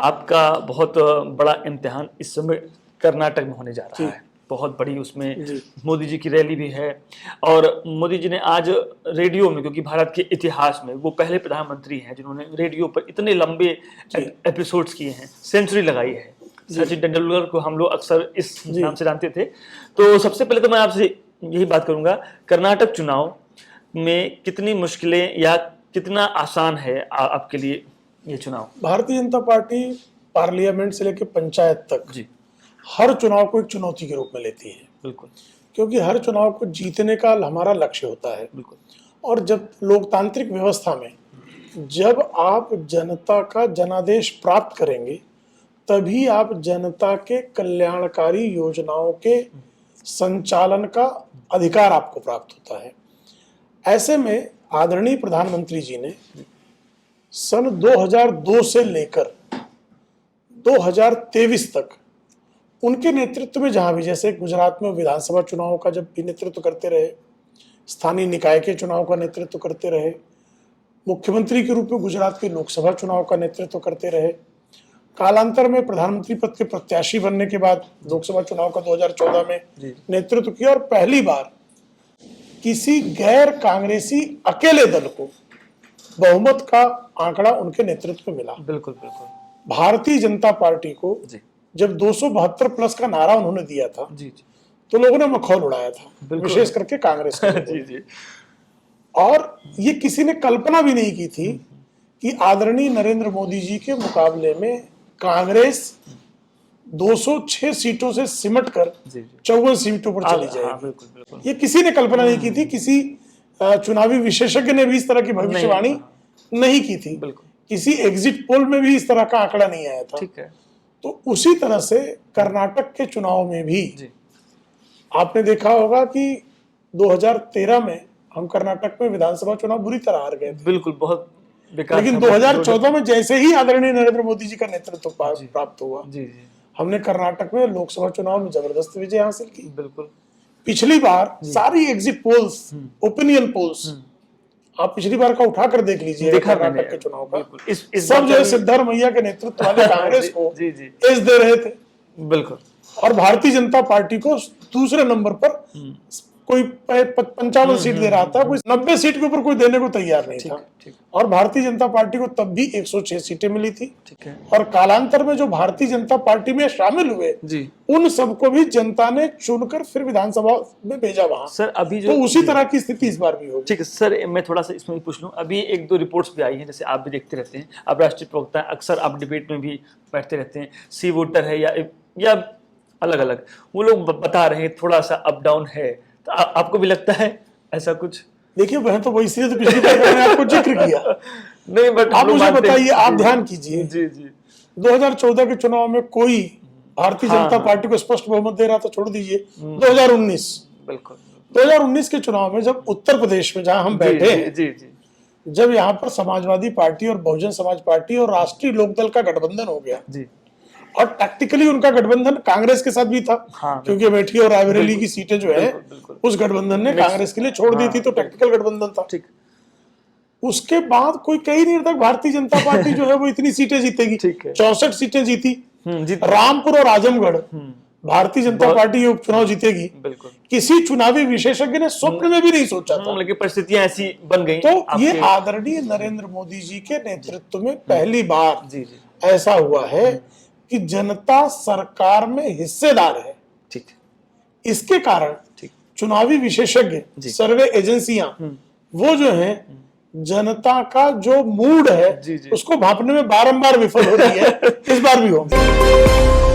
आपका बहुत बड़ा इम्तिहान इस समय कर्नाटक में होने जा रहा है। बहुत बड़ी उसमें मोदी जी की रैली भी है और मोदी जी ने आज रेडियो में, क्योंकि भारत के इतिहास में वो पहले प्रधानमंत्री हैं जिन्होंने रेडियो पर इतने लंबे एपिसोड्स किए हैं, सेंचुरी लगाई है। सचिन तेंदुलकर को हम लोग अक्सर इस नाम से जानते थे। तो सबसे पहले तो मैं आपसे यही बात करूंगा, कर्नाटक चुनाव में कितनी मुश्किलें या कितना आसान है आपके लिए ये चुनाव? भारतीय जनता पार्टी पार्लियामेंट से लेकर पंचायत तक जी हर चुनाव को एक चुनौती के रूप में लेती है। बिल्कुल, क्योंकि हर चुनाव को जीतने का हमारा लक्ष्य होता है। बिल्कुल। और जब लोकतांत्रिक व्यवस्था में जब आप जनता का जनादेश प्राप्त करेंगे तभी आप जनता के कल्याणकारी योजनाओं के संचालन का अधिकार आपको प्राप्त होता है। ऐसे में आदरणीय प्रधानमंत्री जी ने सन 2002 से लेकर 2023 तक उनके नेतृत्व में, जहां भी, जैसे गुजरात में विधानसभा चुनाव का जब भी नेतृत्व करते रहे, स्थानीय निकाय के चुनाव का नेतृत्व करते रहे, मुख्यमंत्री के रूप में गुजरात के लोकसभा चुनाव का नेतृत्व करते रहे, कालांतर में प्रधानमंत्री पद के प्रत्याशी बनने के बाद लोकसभा चुनाव का 2014 में नेतृत्व किया और पहली बार किसी गैर कांग्रेसी अकेले दल को बहुमत का आंकड़ा उनके नेतृत्व में मिला। बिल्कुल बिल्कुल। भारतीय जनता पार्टी को जब 272 प्लस का नारा उन्होंने दिया था तो लोगों ने मखौल उड़ाया था, विशेष करके कांग्रेस के। और ये किसी ने कल्पना भी नहीं की थी कि आदरणीय नरेंद्र मोदी जी के मुकाबले में कांग्रेस 206 सीटों से सिमट कर 54 सीटों पर चली जाएगी। ये किसी ने कल्पना नहीं की थी, किसी चुनावी विशेषज्ञ ने भी इस तरह की भविष्यवाणी नहीं की थी, किसी एग्जिट पोल में भी इस तरह का आंकड़ा नहीं आया था। ठीक है। तो उसी तरह से कर्नाटक के चुनाव में भी आपने देखा होगा कि 2013 में हम कर्नाटक में विधानसभा चुनाव बुरी तरह हार गए थे। बिल्कुल, बहुत बेकार। लेकिन 2014 में जैसे ही आदरणीय नरेंद्र मोदी जी का नेतृत्व प्राप्त हुआ, हमने कर्नाटक में लोकसभा चुनाव में जबरदस्त विजय हासिल की। बिल्कुल। पिछली बार सारी एग्जिट पोल्स, ओपिनियन पोल्स, आप पिछली बार का उठाकर देख लीजिए कर्नाटक के चुनाव का, सब जो है सिद्धारमैया के नेतृत्व वाले कांग्रेस को एज दे रहे थे। बिल्कुल। और भारतीय जनता पार्टी को दूसरे नंबर पर कोई 55 सीट दे रहा था, कोई 90 सीट के ऊपर कोई देने को तैयार नहीं था। और भारतीय जनता पार्टी को तब भी 106 सीटें मिली थी। और कालांतर में जो भारतीय जनता पार्टी में शामिल हुए उन सबको भी जनता ने चुनकर फिर विधानसभा में भेजा वहां। सर अभी जो तो उसी तरह की स्थिति इस बार भी होगी। ठीक है सर, मैं थोड़ा सा इसमें पूछ लूं, अभी एक दो रिपोर्ट्स भी आई हैं, जैसे आप भी देखते रहते हैं, आप राष्ट्रीय प्रवक्ता हैं, अक्सर आप डिबेट में भी बैठते रहते हैं, सी वोटर है या अलग अलग, वो लोग बता रहे हैं थोड़ा सा अप डाउन है, तो आपको भी लगता है ऐसा कुछ? देखिए वह तो वो इसलिए तो पिछली बार मैंने आपको जिक्र किया नहीं, बट आप मुझे बताइए, आप ध्यान कीजिए, 2014 के चुनाव में कोई भारतीय जनता पार्टी को स्पष्ट बहुमत दे रहा था, छोड़ दीजिए 2019। बिल्कुल। 2019 के चुनाव में जब उत्तर प्रदेश में, जहां हम बैठे हैं, जब यहाँ पर समाजवादी पार्टी और बहुजन समाज पार्टी और राष्ट्रीय लोकदल का गठबंधन हो गया और टैक्टिकली उनका गठबंधन कांग्रेस के साथ भी था, क्योंकि अमेठी और रायबरेली की सीटें जो है उस गठबंधन ने कांग्रेस के लिए छोड़ दी थी, तो टैक्टिकल गठबंधन था। उसके बाद कोई कही नहीं तक भारतीय जनता पार्टी जो है वो इतनी सीटें जीतेगी। 64 सीटें जीती। रामपुर और आजमगढ़ भारतीय जनता पार्टी उपचुनाव जीतेगी, किसी चुनावी विशेषज्ञ ने स्वप्न में भी नहीं सोचा था। लेकिन परिस्थितियां ऐसी बन गई। तो ये आदरणीय नरेंद्र मोदी जी के नेतृत्व में पहली बार ऐसा हुआ है कि जनता सरकार में हिस्सेदार है। ठीक। इसके कारण चुनावी विशेषज्ञ, सर्वे एजेंसियां, वो जो है जनता का जो मूड है उसको भांपने में बारंबार विफल हो रही है, इस बार भी होगी।